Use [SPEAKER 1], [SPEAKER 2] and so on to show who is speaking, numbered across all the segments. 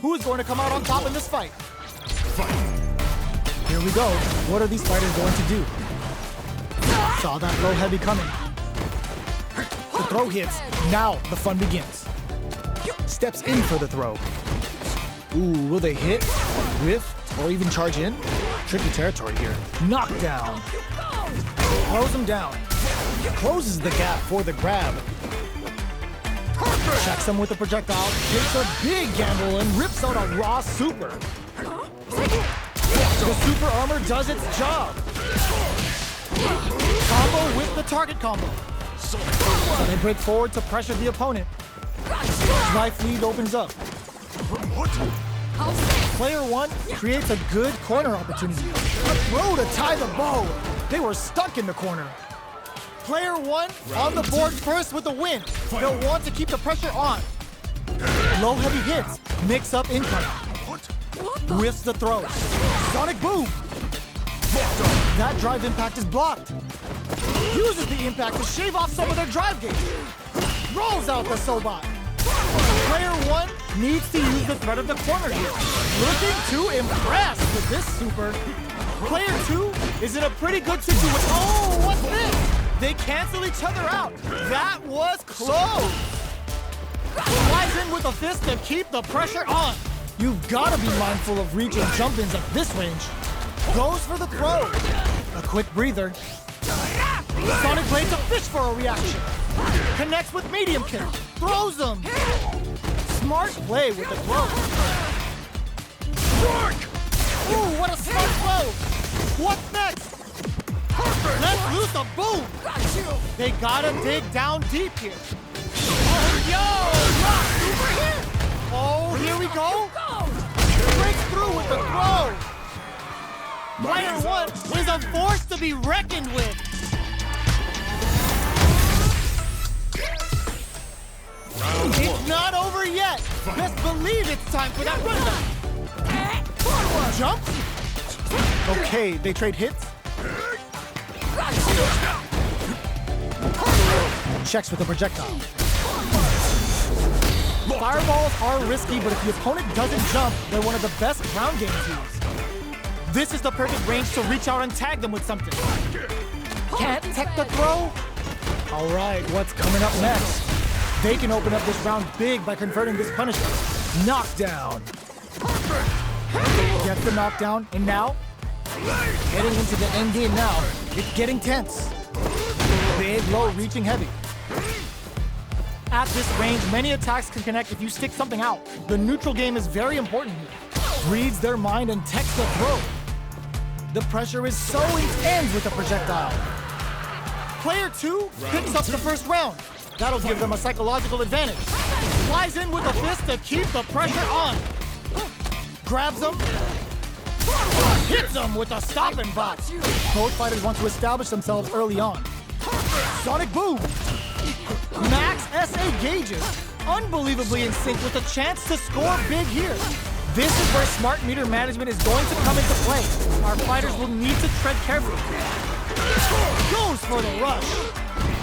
[SPEAKER 1] Who is going to come out on top in this fight? Here we go. What are these fighters going to do? Saw that low heavy coming. The throw hits. Now the fun begins. Steps in for the throw. Ooh, will they hit, whiff, or even charge in? Tricky territory here. Knockdown. Throws him down. Closes the gap for the grab. Checks him with a projectile, takes a big gamble, and rips out a raw super. The super armor does its job. Combo with the target combo. So they break forward to pressure the opponent. Knife lead opens up. Player one creates a good corner opportunity. A throw to tie the bow. They were stuck in the corner. Player one on the board first with the win. They'll want to keep the pressure on. Low heavy hits, mix up incoming. Whiffs the throw. Sonic boom. That drive impact is blocked. Uses the impact to shave off some of their drive gauge. Rolls out the Sobot. Player one needs to use the threat of the corner here. Looking to impress with this super. Player two is in a pretty good situation. Oh, what's this? They cancel each other out. That was close. Flies in with a fist to keep the pressure on. You've got to be mindful of reach and jump-ins at this range. Goes for the throw. A quick breather. Sonic Blade to fish for a reaction. Connects with medium kick. Throws them. Smart play with the throw. Ooh, what a smart throw. What's next? Let's loose a boom. They gotta dig down deep here. Oh, yo! Rock super hit. Oh, here we go. Breaks through with the throw. Player one is a force to be reckoned with. It's not over yet. Best believe it's time for that run. Jump. Okay, they trade hits. Checks with a projectile. Fireballs are risky, but if the opponent doesn't jump, they're one of the best ground game tools. This is the perfect range to reach out and tag them with something. Can't tech the throw? All right, what's coming up next? They can open up this round big by converting this punishment. Knockdown. Gets the knockdown, and now, heading into the end game now, it's getting tense. Big, low, reaching heavy. At this range, many attacks can connect if you stick something out. The neutral game is very important here. Reads their mind and techs the throw. The pressure is so intense with the projectile. Player two picks up the first round. That'll give them a psychological advantage. Flies in with a fist to keep the pressure on. Grabs them. Hits them with a stopping bot. Both fighters want to establish themselves early on. Sonic boom. Max SA gauges. Unbelievably in sync with a chance to score big here. This is where smart meter management is going to come into play. Our fighters will need to tread carefully. Goes for the rush.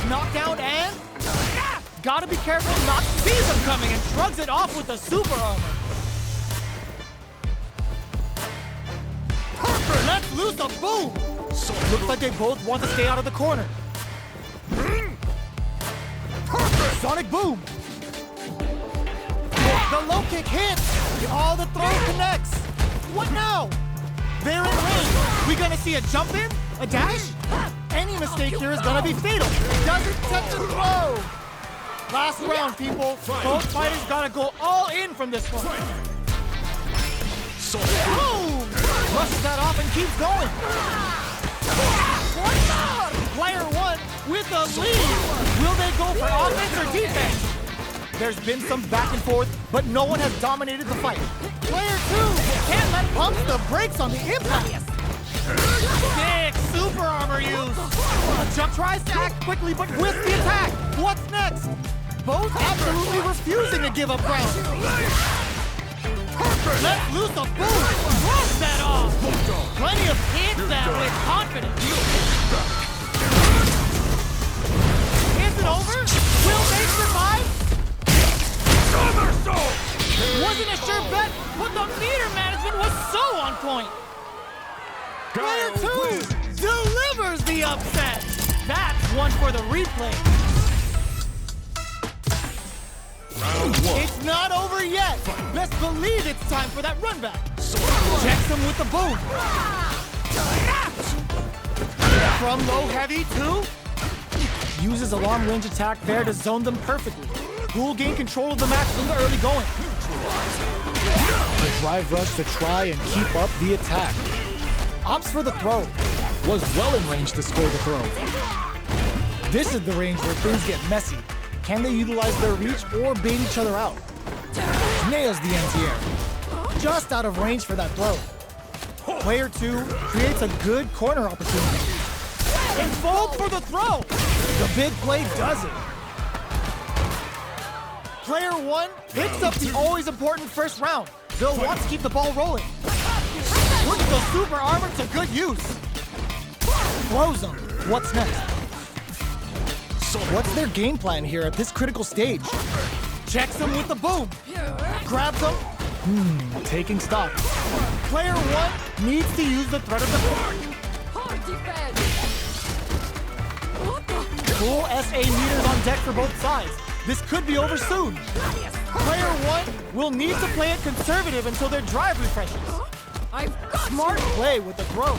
[SPEAKER 1] Knockdown and... Gotta be careful not to see them coming and shrugs it off with the super armor. Let's loose a boom! Looks like they both want to stay out of the corner. Sonic boom! The low kick hits! All the throw connects! What now? They're in range. We gonna see a jump in? A dash? Any mistake here is gonna be fatal. Doesn't touch the throw! Last round, people. Both fighters gotta go all in from this one. Boom! Rushes that off and keeps going. Player one with the lead. Will they go for offense or defense? There's been some back and forth, but no one has dominated the fight. Player two can't let pumps the brakes on the impact. Big super armor use. Jump tries to act quickly, but with the attack. What's next? Both absolutely refusing to give up ground. Let's loose a boom. Brush that off. Plenty of hits that with confidence. Is it over? Will they survive? Wasn't a sure bet, but the meter management was so on point. Player 2 delivers the upset. That's one for the replay. It's not over yet. Best believe it's time for that run back. Checks him with the boom. From low heavy to... Uses a long-range attack there to zone them perfectly. Who will gain control of the match in the early going? A drive rush to try and keep up the attack. Opts for the throw. Was well in range to score the throw. This is the range where things get messy. Can they utilize their reach or bait each other out? Nails the anti-air. Just out of range for that throw. Player 2 creates a good corner opportunity. And fold for the throw. The big play does it. Player 1 picks up the always important first round. They'll want to keep the ball rolling. Put the super armor to good use. Throws them. What's next? What's their game plan here at this critical stage? Checks him with the boom. Grabs him. Taking stock. Player 1 needs to use the threat of the full SA meters on deck for both sides. This could be over soon. Player 1 will need to play it conservative until their drive refreshes. Smart play with the throw.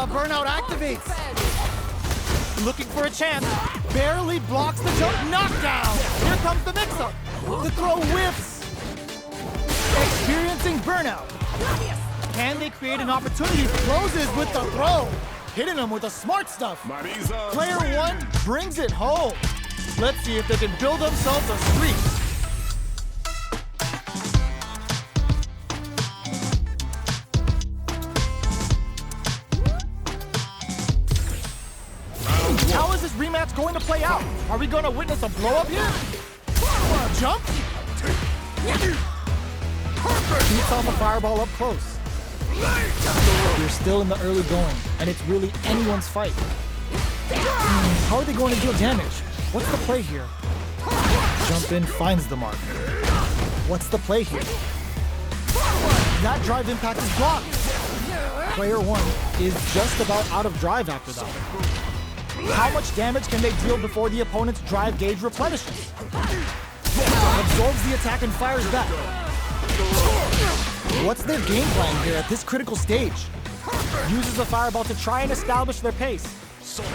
[SPEAKER 1] Burnout activates. Looking for a chance. Barely blocks the jump. Knockdown. Here comes the mix-up. The throw whiffs. Experiencing burnout. Can they create an opportunity? Closes with the throw. Hitting him with the smart stuff.
[SPEAKER 2] Marisa.
[SPEAKER 1] Player 1 brings it home. Let's see if they can build themselves a streak. How is this rematch going to play out? Are we going to witness a blow-up here? Jump? Beats off a fireball up close. You're still in the early going, and it's really anyone's fight. How are they going to deal damage? What's the play here? Jump in, finds the mark. What's the play here? That drive impact is blocked. Player 1 is just about out of drive after that. How much damage can they deal before the opponent's drive gauge replenishes? Absorbs the attack and fires back. What's their game plan here at this critical stage? Uses a fireball to try and establish their pace.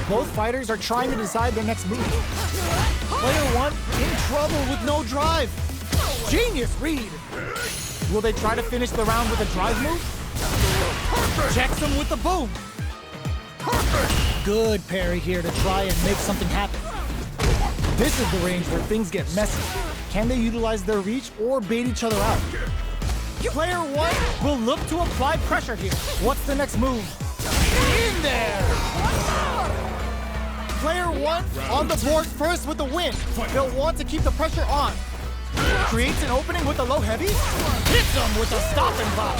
[SPEAKER 1] Both fighters are trying to decide their next move. Player 1 in trouble with no drive. Genius read. Will they try to finish the round with a drive move? Checks him with the boom. Good parry here to try and make something happen. This is the range where things get messy. Can they utilize their reach or bait each other out? Player 1 will look to apply pressure here. What's the next move? In there! Player 1 on the board first with the win. They'll want to keep the pressure on. Creates an opening with a low heavy. Hits them with a stop and pop.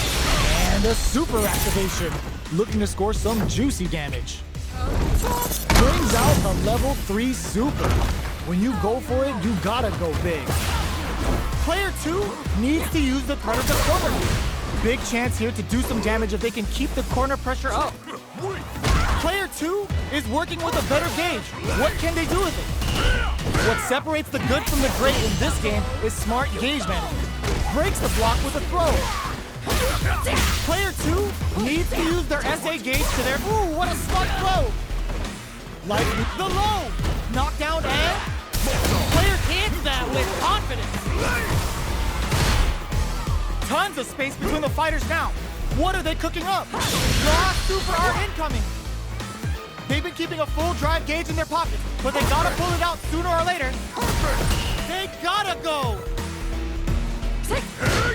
[SPEAKER 1] And a super activation. Looking to score some juicy damage. Brings out the level 3 super. When you go for it, you gotta go big. Player 2 needs to use the threat of the corner. Big chance here to do some damage if they can keep the corner pressure up. Player 2 is working with a better gauge. What can they do with it? What separates the good from the great in this game is smart gauge management. Breaks the block with a throw. Player 2 needs to use their SA gauge to their... Ooh, what a smart throw! Like the low! Knockdown and... Player hits that with confidence. Tons of space between the fighters now. What are they cooking up? Raw super art incoming. They've been keeping a full drive gauge in their pocket, but they gotta pull it out sooner or later. They gotta go.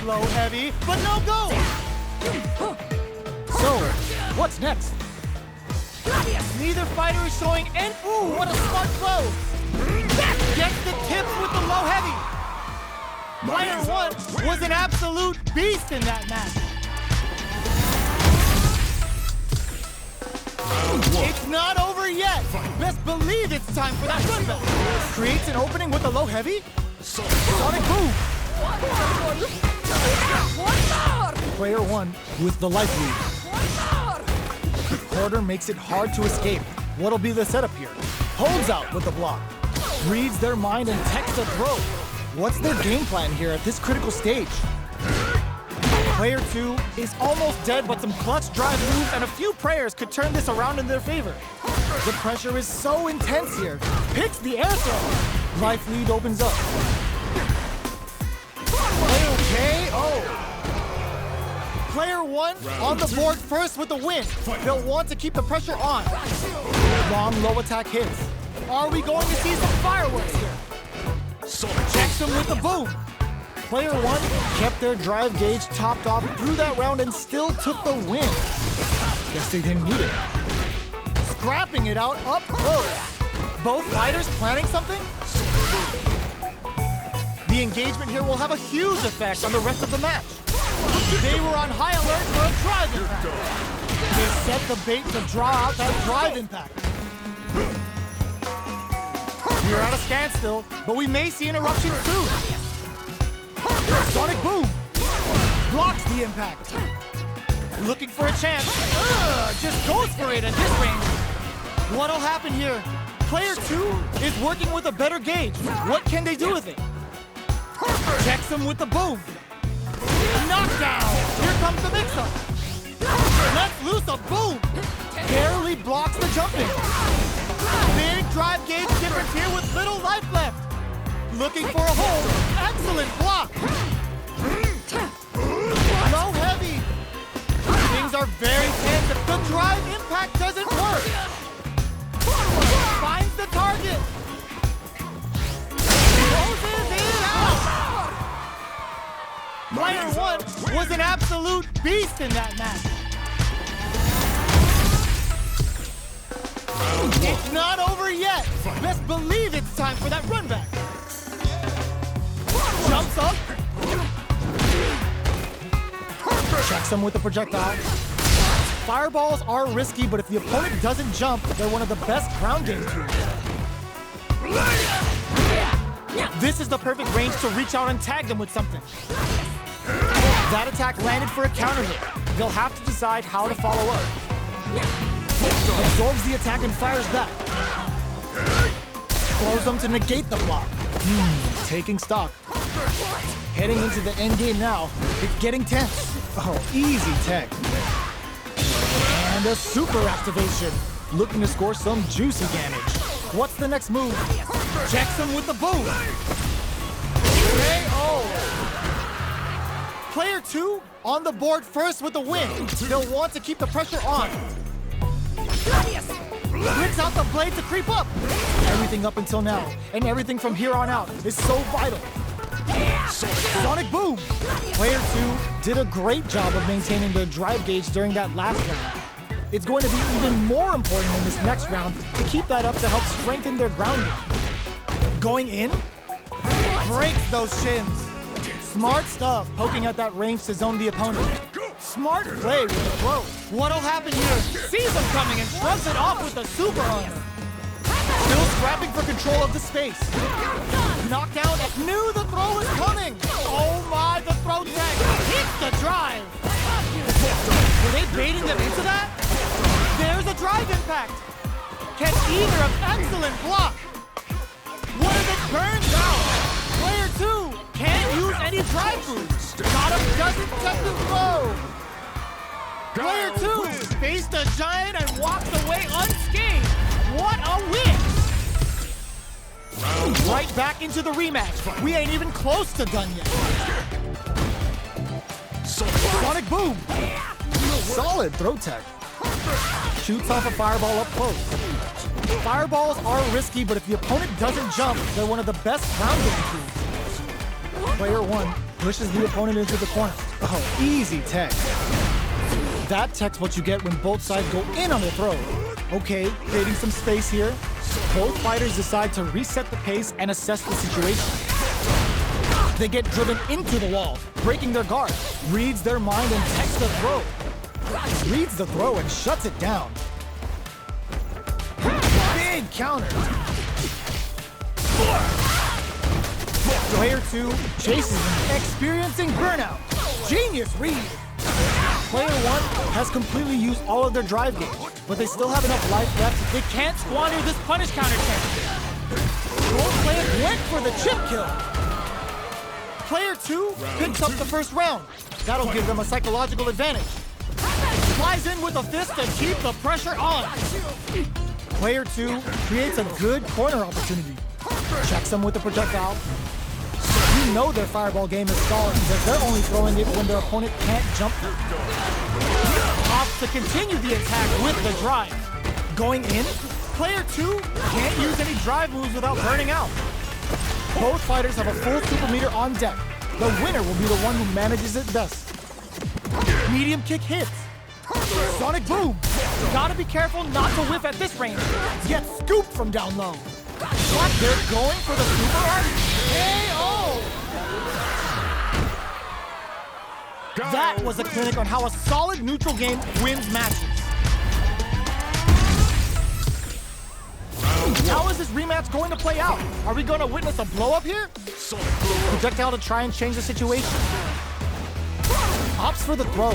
[SPEAKER 1] Low heavy, but no go. So, what's next? Neither fighter is showing any... Ooh, what a smart throw. Gets the tips with the low heavy. Player 1 was an absolute beast in that match. It's not over yet. Best believe it's time for that run back. Creates an opening with a low heavy. Sonic boom. Player 1 with the life lead. The corner makes it hard to escape. What'll be the setup here? Holds out with the block. Reads their mind and techs the throw. What's their game plan here at this critical stage? Player 2 is almost dead, but some clutch drive moves and a few prayers could turn this around in their favor. The pressure is so intense here. Picks the air throw. Life lead opens up. Player KO. Player 1 on the board first with the win. They'll want to keep the pressure on. Long low attack hits. Are we going to see some fireworks here? Checks them with the boom. Player 1 kept their drive gauge topped off through that round and still took the win. Guess they didn't need it. Scrapping it out up close. Both fighters planning something? The engagement here will have a huge effect on the rest of the match. They were on high alert for a drive impact. They set the bait to draw out that drive impact. We're at a standstill, but we may see an eruption soon. Sonic boom! Blocks the impact. Looking for a chance. Just goes for it at this range. What'll happen here? Player 2 is working with a better gauge. What can they do with it? Checks him with the boom. Knockdown! Here comes the mix-up. Lets loose a boom. Barely blocks the jumping. Big drive gauge difference here with little life left. Looking for a hold. Excellent block. Low heavy. Things are very tense if the drive impact doesn't work. Finds the target. Closes it out. Player 1 was an absolute beast in that match. It's not over yet. Best believe it's time for that run back. Jumps up. Checks him with the projectile. Fireballs are risky, but if the opponent doesn't jump, they're one of the best ground game tools. This is the perfect range to reach out and tag them with something. That attack landed for a counter hit. They'll have to decide how to follow up. Absorbs the attack and fires back. Throws them to negate the block. Taking stock. Heading into the end game now. It's getting tense. Oh, easy tech. And a super activation. Looking to score some juicy damage. What's the next move? Checks him with the boom. KO. Player 2 on the board first with the win. They'll want to keep the pressure on. Brings out the blade to creep up. Everything up until now, and everything from here on out is so vital. Sonic boom! Player 2 did a great job of maintaining the drive gauge during that last round. It's going to be even more important in this next round to keep that up to help strengthen their ground game. Going in? Breaks those shins. Smart stuff, poking at that range to zone the opponent. Smart play with the throw. What'll happen here? Sees him coming and shrugs it off with the super arm. Still scrapping for control of the space. Knockdown, knew the throw was coming. Oh my, the throw tag hits the drive. Were they baiting them into that? There's a drive impact. Catch either of excellent block. What if it burns out? Player 2 can't use any drive moves. Got him, doesn't set the throw. Player 2 faced a giant and walked away unscathed. What a win! Right back into the rematch. We ain't even close to done yet. Sonic boom! Solid throw tech. Shoots off a fireball up close. Fireballs are risky, but if the opponent doesn't jump, they're one of the best ground game tools. Player 1 pushes the opponent into the corner. Oh, easy tech. That tech's what you get when both sides go in on the throw. Okay, creating some space here. Both fighters decide to reset the pace and assess the situation. They get driven into the wall, breaking their guard. Reads their mind and techs the throw. Reads the throw and shuts it down. Big counter. Player 2 chases him, experiencing burnout. Genius read. Player 1 has completely used all of their drive gauge, but they still have enough life left. They can't squander this punish counter chance. Both players went for the chip kill. Player 2 picks up the first round. That'll give them a psychological advantage. Flies in with a fist to keep the pressure on. Player 2 creates a good corner opportunity. Checks them with a projectile. You know their fireball game is solid because they're only throwing it when their opponent can't jump through. Opts to continue the attack with the drive. Going in, player 2 can't use any drive moves without burning out. Both fighters have a full super meter on deck. The winner will be the one who manages it best. Medium kick hits. Sonic boom. Gotta be careful not to whiff at this range. Get scooped from down low. What? They're going for the super art? KO! That was a clinic on how a solid neutral game wins matches. How is this rematch going to play out? Are we going to witness a blow-up here? Projectile to try and change the situation. Opts for the throw.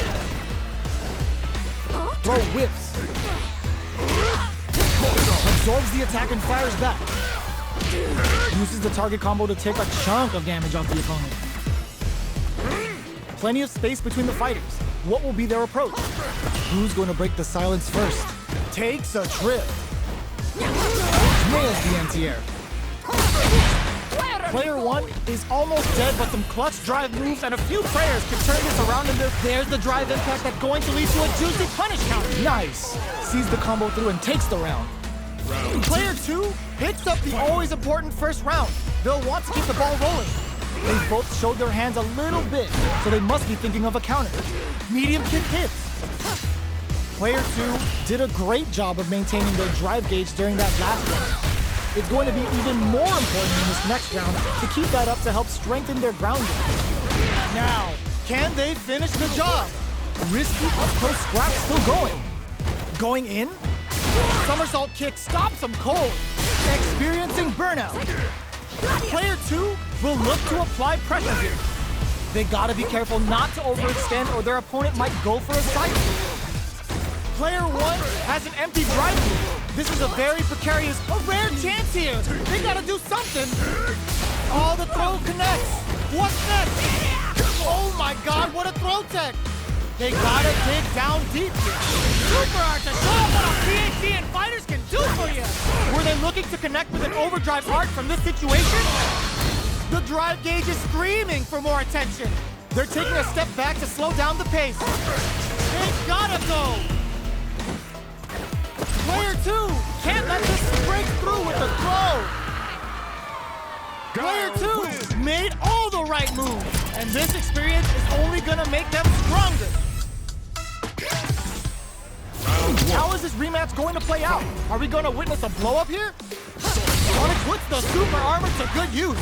[SPEAKER 1] Throw whips. Absorbs the attack and fires back. Uses the target combo to take a chunk of damage off the opponent. Plenty of space between the fighters. What will be their approach? Who's going to break the silence first? Takes a trip. Nails the anti-air. Player 1 is almost dead, but some clutch drive moves and a few prayers can turn this around, and there's the drive impact that's going to lead to a juicy punish counter. Nice. Sees the combo through and takes the round. Player 2 picks up the always important first round. They'll want to keep the ball rolling. They both showed their hands a little bit, so they must be thinking of a counter. Medium kick hits. Player 2 did a great job of maintaining their drive gauge during that last round. It's going to be even more important in this next round to keep that up to help strengthen their ground game. Now, can they finish the job? Risky up-close scrap still going. Going in? Somersault kick stops them cold. Experiencing burnout. Player 2 will look to apply pressure here. They gotta be careful not to overextend or their opponent might go for a side kick. Player 1 has an empty drive move. This is a very precarious, a rare chance here. They gotta do something. Oh, the throw connects. What's next? Oh my God, what a throw tech. They gotta dig down deep here. Super art to show what a PhD and fighters can do for you. Were they looking to connect with an overdrive art from this situation? The drive gauge is screaming for more attention. They're taking a step back to slow down the pace. They gotta go. Player 2 can't let this break through with the throw. Player 2 made all the right moves, and this experience is only gonna make them stronger. How is this rematch going to play out? Are we gonna witness a blow-up here? Sonic puts the super armor to good use.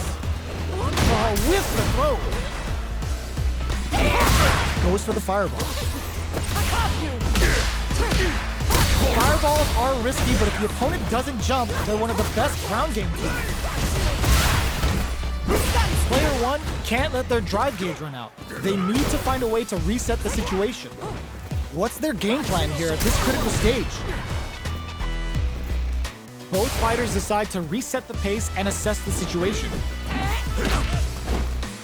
[SPEAKER 1] With the throw. Goes for the fireball. Fireballs are risky, but if the opponent doesn't jump, they're one of the best ground game teams. Player 1 can't let their drive gauge run out. They need to find a way to reset the situation. What's their game plan here at this critical stage? Both fighters decide to reset the pace and assess the situation.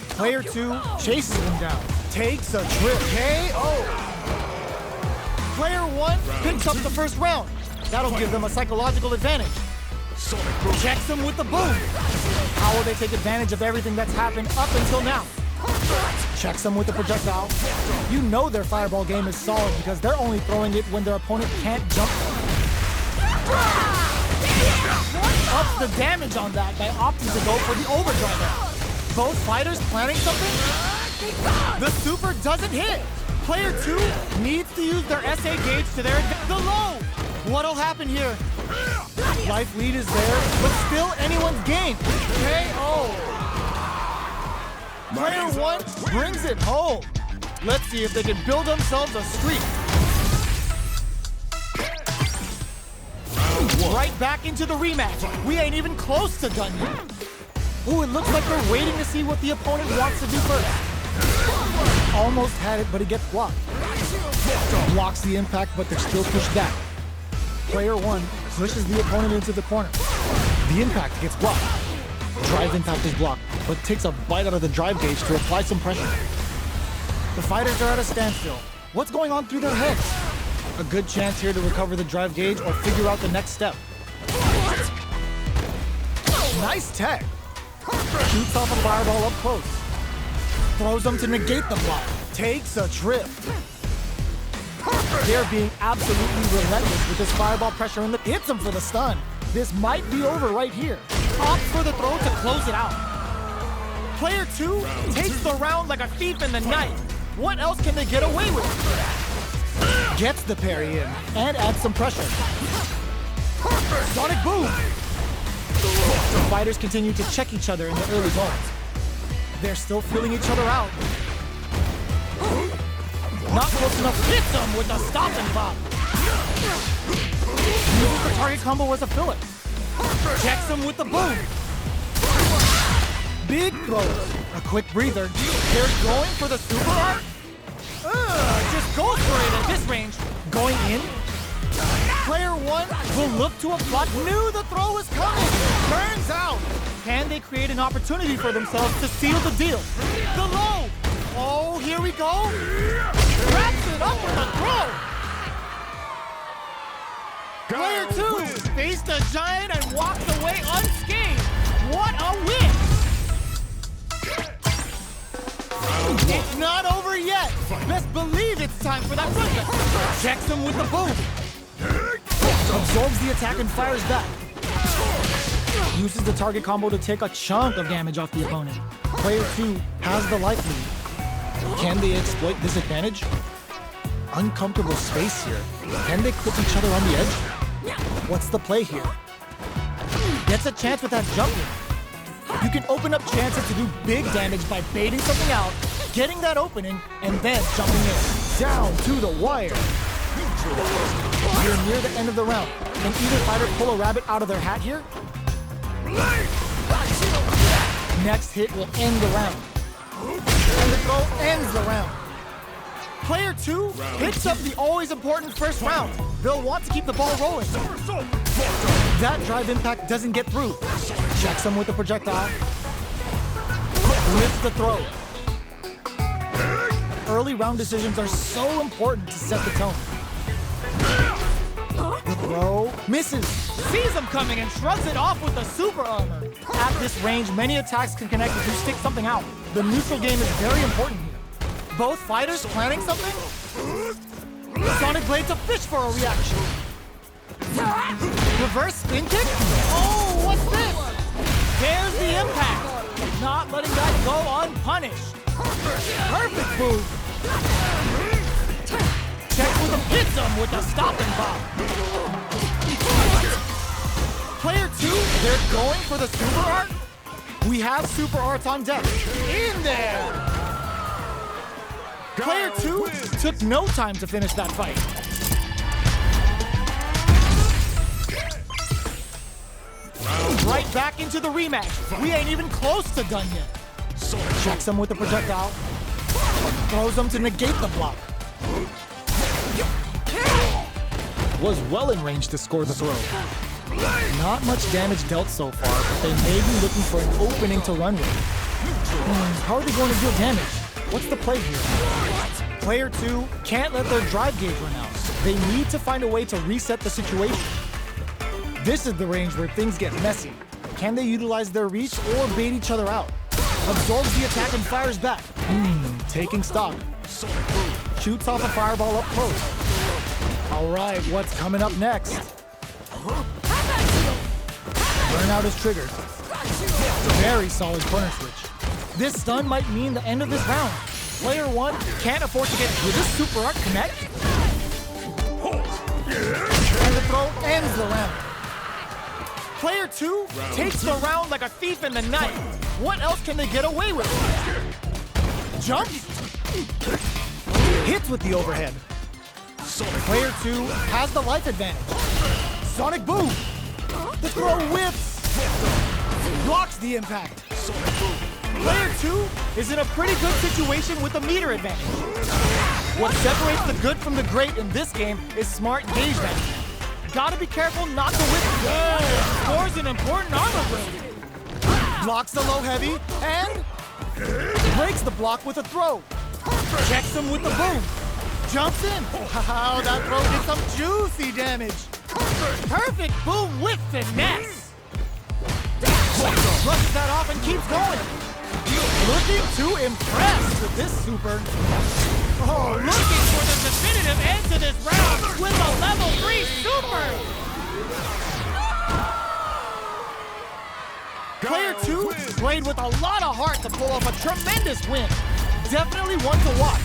[SPEAKER 1] Player 2 chases him down, takes a trip. KO! Player 1 picks up the first round. That'll give them a psychological advantage. Checks him with the boom. How will they take advantage of everything that's happened up until now? Checks them with the projectile. You know their fireball game is solid because they're only throwing it when their opponent can't jump. Ups the damage on that by opting to go for the overdrive. Both fighters planning something? The super doesn't hit. Player 2 needs to use their SA gauge to their advantage. The low! What'll happen here? Life lead is there, but still anyone's game. KO! Player 1 brings it home. Let's see if they can build themselves a streak. Right back into the rematch. We ain't even close to done yet. Ooh, it looks like they're waiting to see what the opponent wants to do first. Almost had it, but it gets blocked. Blocks the impact, but they're still pushed back. Player 1 pushes the opponent into the corner. The impact gets blocked. Drive impact is blocked, but takes a bite out of the drive gauge to apply some pressure. The fighters are at a standstill. What's going on through their heads? A good chance here to recover the drive gauge or figure out the next step. Nice tech. Shoots off a fireball up close. Throws them to negate the block. Takes a trip. They're being absolutely relentless with this fireball pressure and hits him for the stun. This might be over right here. Opts for the throw to close it out. Player 2 takes the round like a thief in the night. What else can they get away with? Gets the parry in and adds some pressure. Sonic boom! The fighters continue to check each other in the early zones. They're still feeling each other out. Not close enough, hits them with a stop and pop. Uses the target combo as a filler. Checks him with the boom. Big throws. A quick breather. They're going for the super art. Just goes for it at this range. Going in. Player 1 will look to apply. Knew the throw was coming. Turns out. Can they create an opportunity for themselves to seal the deal? The low. Oh, here we go. Wraps it up with a throw. Player 2 faced a giant and walked away unscathed. What a win! It's not over yet. Best believe it's time for that front. Checks him with the boom. Absorbs the attack and fires back. Uses the target combo to take a chunk of damage off the opponent. Player 2 has the life lead. Can they exploit this advantage? Uncomfortable space here. Can they clip each other on the edge? What's the play here? Gets a chance with that jump in. You can open up chances to do big damage by baiting something out, getting that opening, and then jumping in. Down to the wire. We're near the end of the round. Can either fighter pull a rabbit out of their hat here? Next hit will end the round. And the throw ends the round. Player 2 picks up the always important first round. They'll want to keep the ball rolling. That drive impact doesn't get through. Checks him with the projectile. Lifts the throw. Early round decisions are so important to set the tone. The throw misses. Sees him coming and shrugs it off with the super armor. At this range, many attacks can connect if you stick something out. The neutral game is very important here. Both fighters planning something? Sonic Blade to fish for a reaction. Reverse spin kick? Oh, what's this? There's the impact. Not letting that go unpunished. Perfect move. Checks with him, hits him with a stop and pop. Player 2, they're going for the super art. We have super arts on deck. In there. Player 2 took no time to finish that fight. Right back into the rematch. We ain't even close to done yet. Checks him with the projectile. Throws him to negate the block. Was well in range to score the throw. Not much damage dealt so far, but they may be looking for an opening to run with. How are they going to deal damage? What's the play here? Player 2 can't let their drive gauge run out. They need to find a way to reset the situation. This is the range where things get messy. Can they utilize their reach or bait each other out? Absorbs the attack and fires back. Taking stock. Shoots off a fireball up close. All right, what's coming up next? Burnout is triggered. Very solid corner switch. This stun might mean the end of this round. Player 1 can't afford to get... Will this super art connect? And the throw ends the round. Player 2 takes the round like a thief in the night. What else can they get away with? Jumps. Hits with the overhead. Player 2 has the life advantage. Sonic boom. The throw whips. Blocks the impact. Player 2 is in a pretty good situation with a meter advantage. What separates the good from the great in this game is smart gauge management. Gotta be careful not to whip. Scores an important armor break. Blocks the low heavy and breaks the block with a throw. Checks him with the boom. Jumps in. Wow, that throw did some juicy damage. Perfect boom with finesse. Brushes that off and keeps going. Looking to impress with this super. Oh, looking for the definitive end to this round with a level 3 super. Player 2 played with a lot of heart to pull off a tremendous win. Definitely one to watch.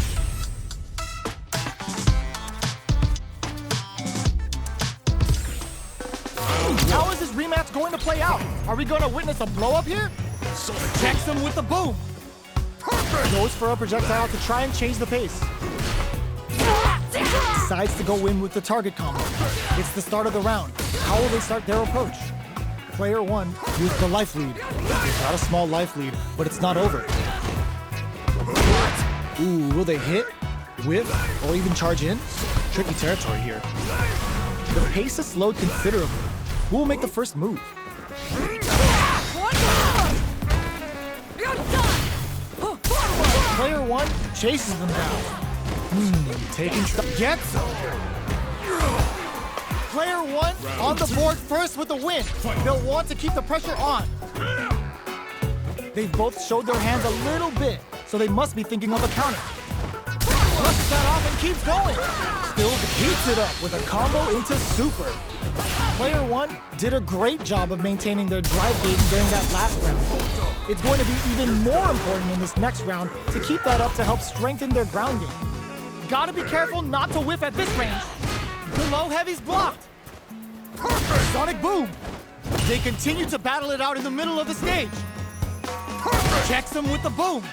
[SPEAKER 1] How is this rematch going to play out? Are we going to witness a blow-up here? Checks him with the boom. Goes for a projectile to try and change the pace. Decides to go in with the target combo. It's the start of the round. How will they start their approach? Player 1 with the life lead. They've got a small life lead, but it's not over. Ooh, will they hit, whip, or even charge in? Tricky territory here. The pace is slowed considerably. Who will make the first move? Player 1 chases them down. Taking stuff. Gets them. Player 1 on the board first with the win. They'll want to keep the pressure on. They've both showed their hands a little bit, so they must be thinking of a counter. Brushes that off and keeps going. Still heats it up with a combo into super. Player 1 did a great job of maintaining their drive gauge during that last round. It's going to be even more important in this next round to keep that up to help strengthen their ground game. Gotta be careful not to whiff at this range. The low heavy's blocked. Sonic boom. They continue to battle it out in the middle of the stage. Checks him with the boom.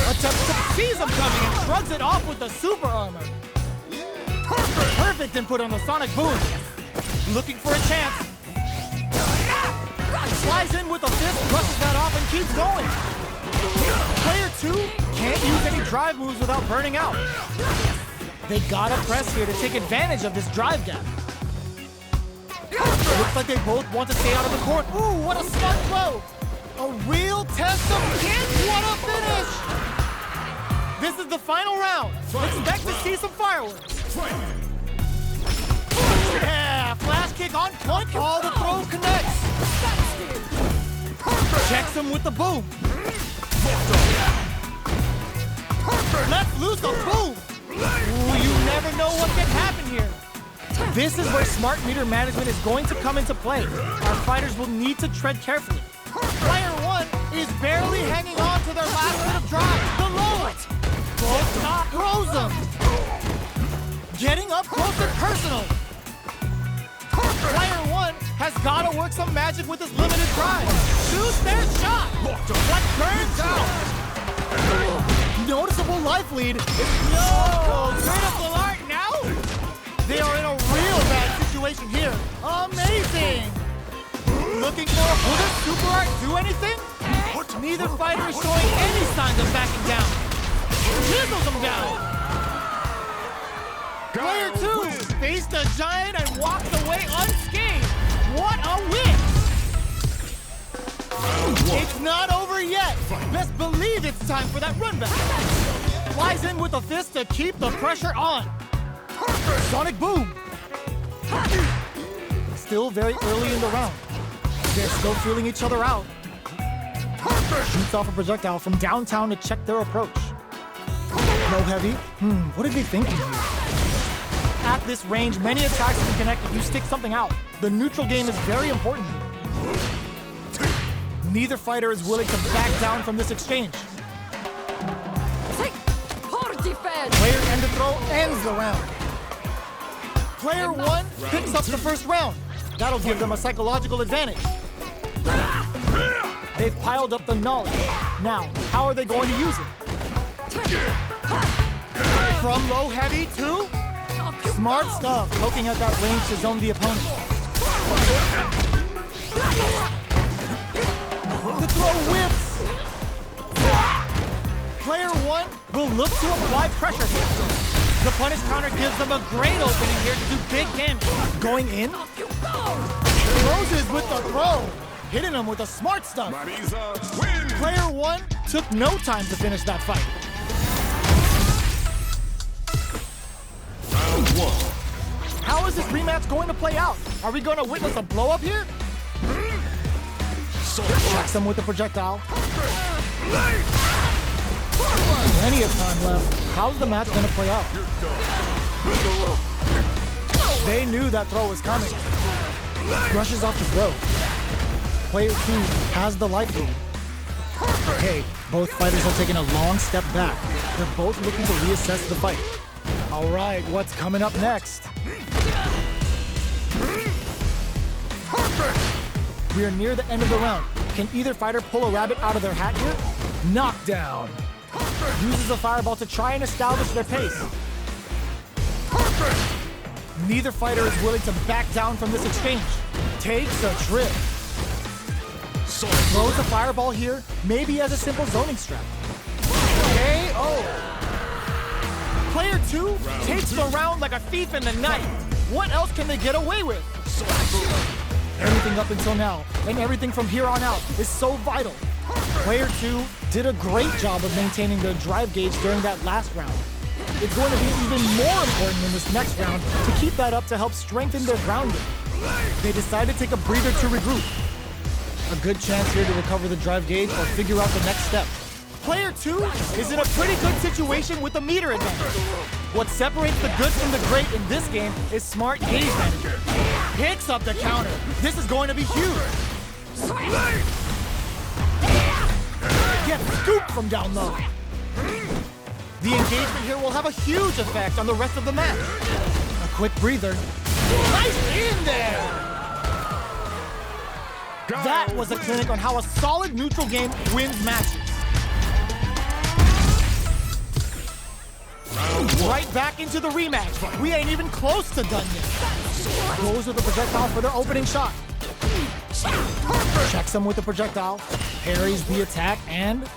[SPEAKER 1] Attempts to sees him coming and shrugs it off with the super armor. Perfect input on the sonic boom. Looking for a chance. Flies in with a fist, brushes that off and keeps going. Player 2 can't use any drive moves without burning out. They gotta press here to take advantage of this drive gap. Looks like they both want to stay out of the court. Ooh, what a smart blow! A real test of hit. What a finish! This is the final round. Expect to see some fireworks. Yeah, flash kick on point. All the throw connects. Checks him with the boom. Let's loose a boom. Ooh, you never know what can happen here. This is where smart meter management is going to come into play. Our fighters will need to tread carefully. Player 1 is barely hanging on to their last bit of drive. The lowest. Both top throws them. Getting up close and personal. Player 1 has got to work some magic with his limited drive. Shoots their shot. What burns out? Noticeable life lead. No! Critical art now? They are in a real bad situation here. Amazing! Looking for, will this super art do anything? Neither fighter is showing any signs of backing down. Chisels them down. Player 2 faced a giant and walked away unscathed. What a win! It's not over yet. Best believe it's time for that run back. Flies in with a fist to keep the pressure on. Sonic boom. Still very early in the round. They're still feeling each other out. Shoots off a projectile from downtown to check their approach. Low heavy? What are they thinking here? At this range, many attacks can connect if you stick something out. The neutral game is very important. Neither fighter is willing to back down from this exchange. Player end of throw ends the round. Player 1 picks up the first round. That'll give them a psychological advantage. They've piled up the knowledge. Now, how are they going to use it? From low heavy to smart stuff, poking at that range to zone the opponent. The throw whips. Player 1 will look to apply pressure here. The punish counter gives them a great opening here to do big damage. Going in. Closes with the throw. Hitting him with the smart stuff.
[SPEAKER 2] Marisa wins.
[SPEAKER 1] Player 1 took no time to finish that fight.
[SPEAKER 2] Round 1.
[SPEAKER 1] How is this rematch going to play out? Are we going to witness a blow up here? Checks him with the projectile. Plenty of time left. How's the match going to play out? They knew that throw was coming. Brushes off the throw. Player 2 has the life lead. Okay, both fighters are taking a long step back. They're both looking to reassess the fight. All right, what's coming up next? We are near the end of the round. Can either fighter pull a rabbit out of their hat here? Knockdown. Uses a fireball to try and establish their pace. Neither fighter is willing to back down from this exchange. Takes a trip. Throws a fireball here, maybe as a simple zoning strap. KO. Player 2 takes the round like a thief in the night. What else can they get away with? Everything up until now, and everything from here on out, is so vital. Player 2 did a great job of maintaining their drive gauge during that last round. It's going to be even more important in this next round to keep that up to help strengthen their grounding. They decided to take a breather to regroup. A good chance here to recover the drive gauge or figure out the next step. Player 2 is in a pretty good situation with the meter advantage. What separates the good from the great in this game is smart gauge management. Picks up the counter. This is going to be huge. Gets scooped from down low. The engagement here will have a huge effect on the rest of the match. A quick breather. Nice in there! That was a clinic on how a solid neutral game wins matches. Right back into the rematch. We ain't even close to done yet. Goes with the projectile for their opening shot. Checks him with the projectile. Parries the attack, and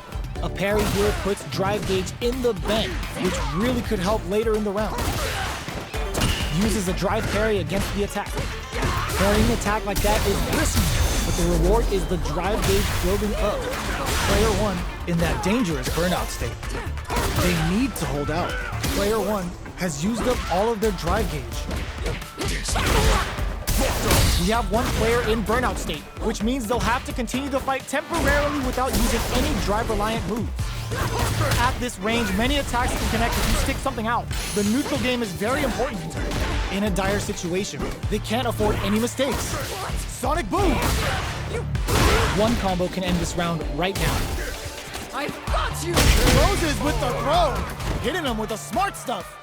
[SPEAKER 1] a parry here puts drive gauge in the bank, which really could help later in the round. Uses a drive parry against the attack. Parrying the attack like that is risky, but the reward is the drive gauge building up. Player 1 in that dangerous burnout state. They need to hold out. Player 1 has used up all of their drive gauge. We have one player in burnout state, which means they'll have to continue the fight temporarily without using any drive-reliant moves. At this range, many attacks can connect if you stick something out. The neutral game is very important in a dire situation. They can't afford any mistakes. Sonic Boom! One combo can end this round right now.
[SPEAKER 3] I got you!
[SPEAKER 1] Closes with the throw, hitting him with the smart stuff.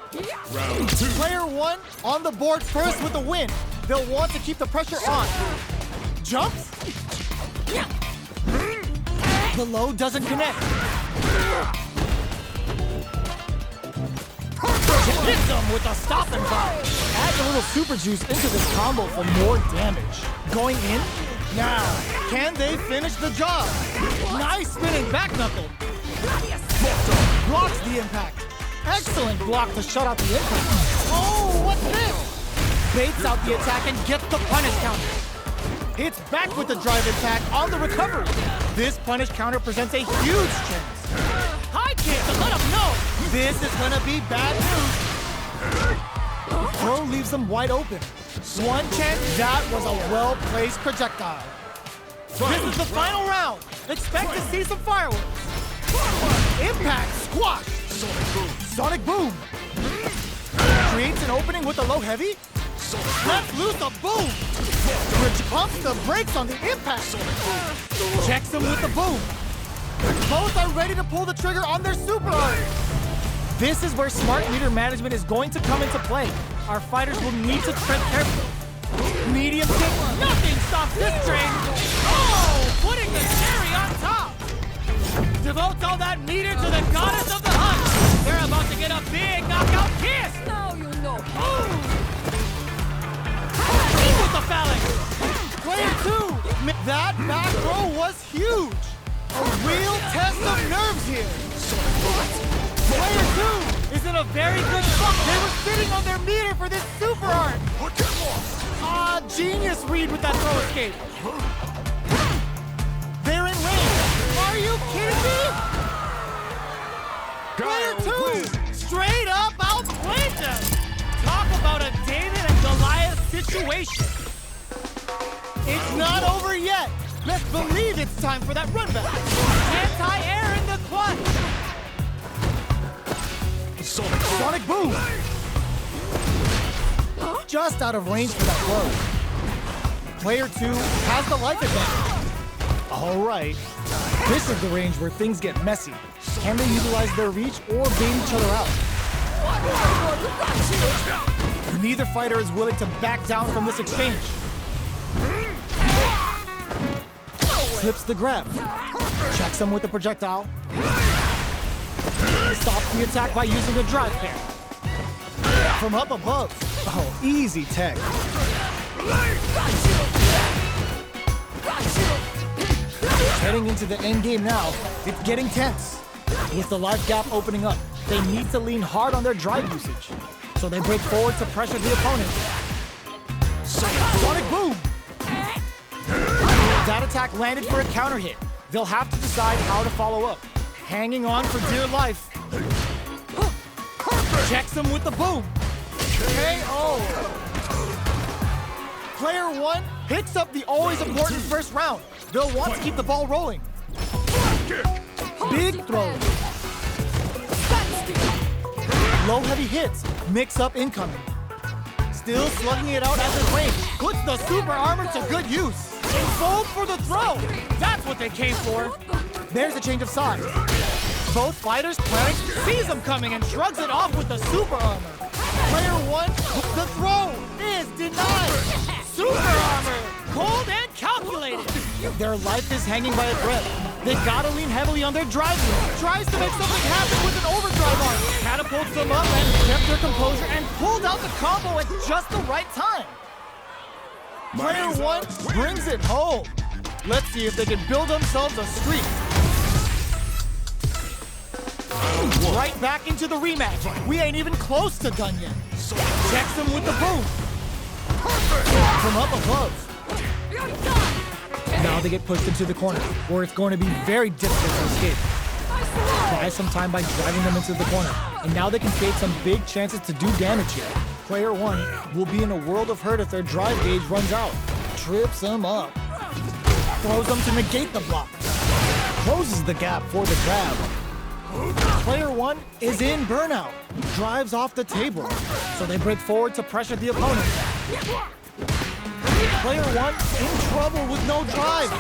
[SPEAKER 2] Round 2.
[SPEAKER 1] Player 1 on the board first with the win. They'll want to keep the pressure on. Jumps. The low doesn't connect. Hits him with a stop and drop. Adds a little super juice into this combo for more damage. Going in. Now, can they finish the job? Nice spinning back knuckle. Blocks the impact. Excellent block to shut out the impact. Oh, what's this? Baits out the attack and gets the punish counter. Hits back with the drive attack on the recovery. This punish counter presents a huge chance. High kick to let him know. This is gonna be bad news. Throw leaves them wide open. One chance, that was a well-placed projectile. This is the final round. Expect to see some fireworks. Impact, squash. Sonic Boom. Creates an opening with a low heavy. Lets loose a boom. Which pumps the brakes on the impact. Checks him with the boom. Both are ready to pull the trigger on their super art. This is where smart meter management is going to come into play. Our fighters will need to tread carefully. Medium kick, nothing stops this train. Oh, putting the cherry on top. Devotes all that meter to the goddess of the hunt. They're about to get a big knockout kiss.
[SPEAKER 3] Now you know.
[SPEAKER 1] With the phalanx. Player 2, that back row was huge. some nerves here. Player 2 is in a very good spot. They were sitting on their meter for this super art. Genius read with that throw escape. They're in range. Are you kidding me? Player 2 straight up outplayed them. Talk about a David and Goliath situation. It's not over yet. Let's believe it's time for that run back. Anti-air in the clutch. Sonic boom. Just out of range for that throw. Player 2 has the life advantage. All right. This is the range where things get messy. Can they utilize their reach or bait each other out? Neither fighter is willing to back down from this exchange. Slips the grab. Checks him with the projectile. Stops the attack by using a drive pair. From up above. Oh, easy tech. Heading into the end game now, it's getting tense. With the life gap opening up, they need to lean hard on their drive usage. So they break forward to pressure the opponent. Sonic boom! That attack landed for a counter hit. They'll have to decide how to follow up. Hanging on for dear life. Checks him with the boom. KO! Player 1 picks up the always important first round. They'll want to keep the ball rolling. Big throw. Low heavy hits. Mix up incoming. Still slugging it out at the range. Puts the super armor to good use. Fold for the throw. That's what they came for. There's a change of sides. Both fighters planning sees him coming and shrugs it off with the super armor. Player 1, the throw is denied. Super armor, cold and calculated. Their life is hanging by a thread. They gotta lean heavily on their drive move. Tries to make something happen with an overdrive arm. Catapults them up and kept their composure and pulled out the combo at just the right time. Player 1 brings it home. Let's see if they can build themselves a streak. Right back into the rematch. We ain't even close to done yet. Checks him with the boom. From up above. Now they get pushed into the corner, where it's going to be very difficult to escape. Buy some time by driving them into the corner, and now they can create some big chances to do damage here. Player 1 will be in a world of hurt if their drive gauge runs out. Trips them up. Throws them to negate the block. Closes the gap for the grab. Player 1 is in burnout. Drives off the table. So they break forward to pressure the opponent. Player 1 in trouble with no drive.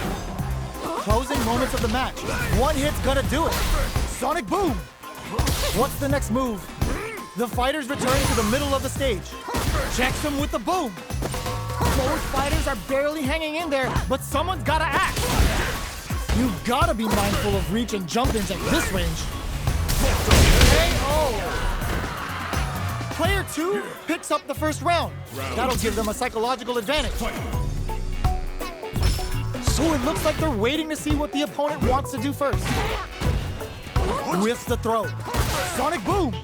[SPEAKER 1] Closing moments of the match. One hit's gonna do it. Sonic boom. What's the next move? The fighters return to the middle of the stage. Checks him with the boom. Both fighters are barely hanging in there, but someone's gotta act. You've gotta be mindful of reach and jump-ins at this range. KO! Player 2 picks up the first round. That'll give them a psychological advantage. So it looks like they're waiting to see what the opponent wants to do first. Whiffs the throw. Sonic boom!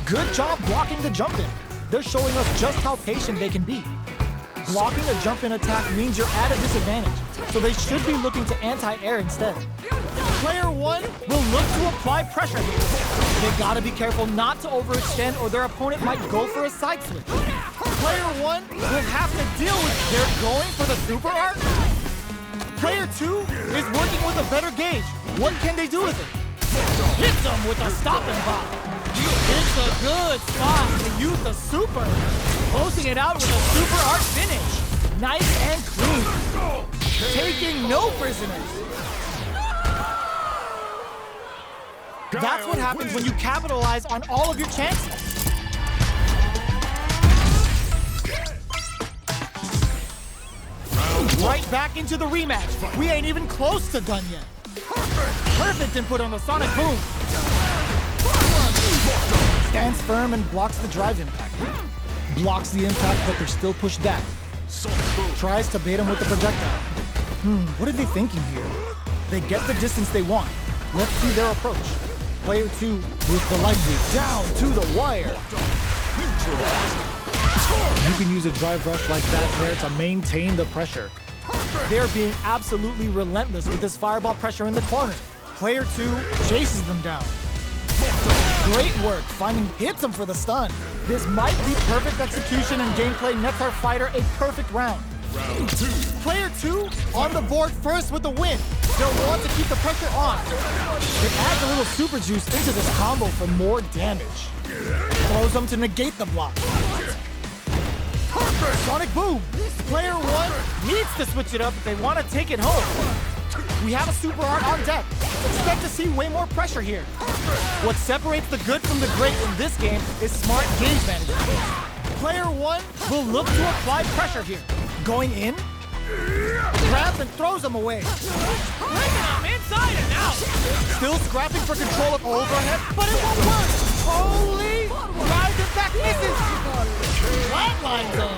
[SPEAKER 1] Good job blocking the jump-in. They're showing us just how patient they can be. Blocking a jump-in attack means you're at a disadvantage, so they should be looking to anti-air instead. Player 1 will look to apply pressure here. They gotta be careful not to overextend or their opponent might go for a side switch. Player 1 will have to deal with they're going for the super art. Player 2 is working with a better gauge. What can they do with it? Hits them with a stop and pop. It's a good spot to use the super. Closing it out with a super art finish. Nice and clean. Taking no prisoners. That's what happens when you capitalize on all of your chances. Right back into the rematch. We ain't even close to done yet. Perfect input on the Sonic Boom. Stands firm and blocks the drive impact. Blocks the impact, but they're still pushed back. Tries to bait him with the projectile. What are they thinking here? They get the distance they want. Let's see their approach. Player 2 with the leg sweep down to the wire. You can use a drive rush like that there to maintain the pressure. They're being absolutely relentless with this fireball pressure in the corner. Player 2 chases them down. Great work, hits him for the stun. This might be perfect execution and gameplay nets our fighter a perfect round.
[SPEAKER 2] Round 2.
[SPEAKER 1] Player 2 on the board first with the win. They'll want to keep the pressure on. It adds a little super juice into this combo for more damage. Throws them to negate the block. Sonic Boom! Player 1 needs to switch it up if they want to take it home. We have a super art on deck. Expect to see way more pressure here. What separates the good from the great in this game is smart gauge management. Player 1 will look to apply pressure here. Going in, grabs and throws them away.
[SPEAKER 3] Breaking them inside and out.
[SPEAKER 1] Still scrapping for control of overhead, but it won't work. Holy! Rise impact misses. Flatlines in.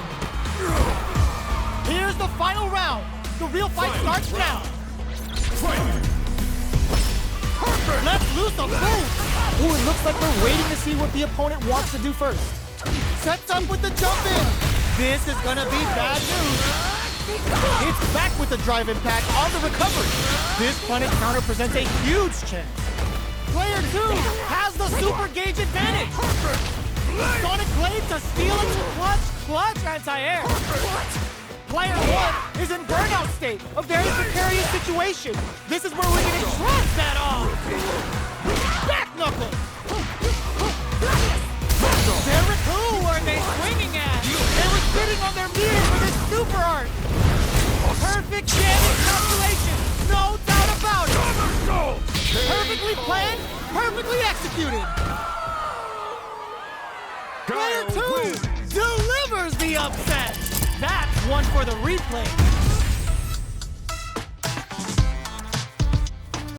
[SPEAKER 1] Here's the final round. The real fight starts now. Let's loose a move. Ooh, it looks like they're waiting to see what the opponent wants to do first. Sets up with the jump in. This is gonna be bad news. It's back with the drive impact on the recovery. This punish counter presents a huge chance. Player 2 has the super gauge advantage. Sonic Blade to steal it. Clutch anti-air. Player 1 is in burnout state, a very precarious situation. This is where we're getting trust that off. Back knuckle. Derek, who are they swinging at? They were sitting on their meters with this super art. Perfect damage calculation, no doubt about it. Perfectly planned, perfectly executed. Player 2 delivers the upset. That's one for the replay.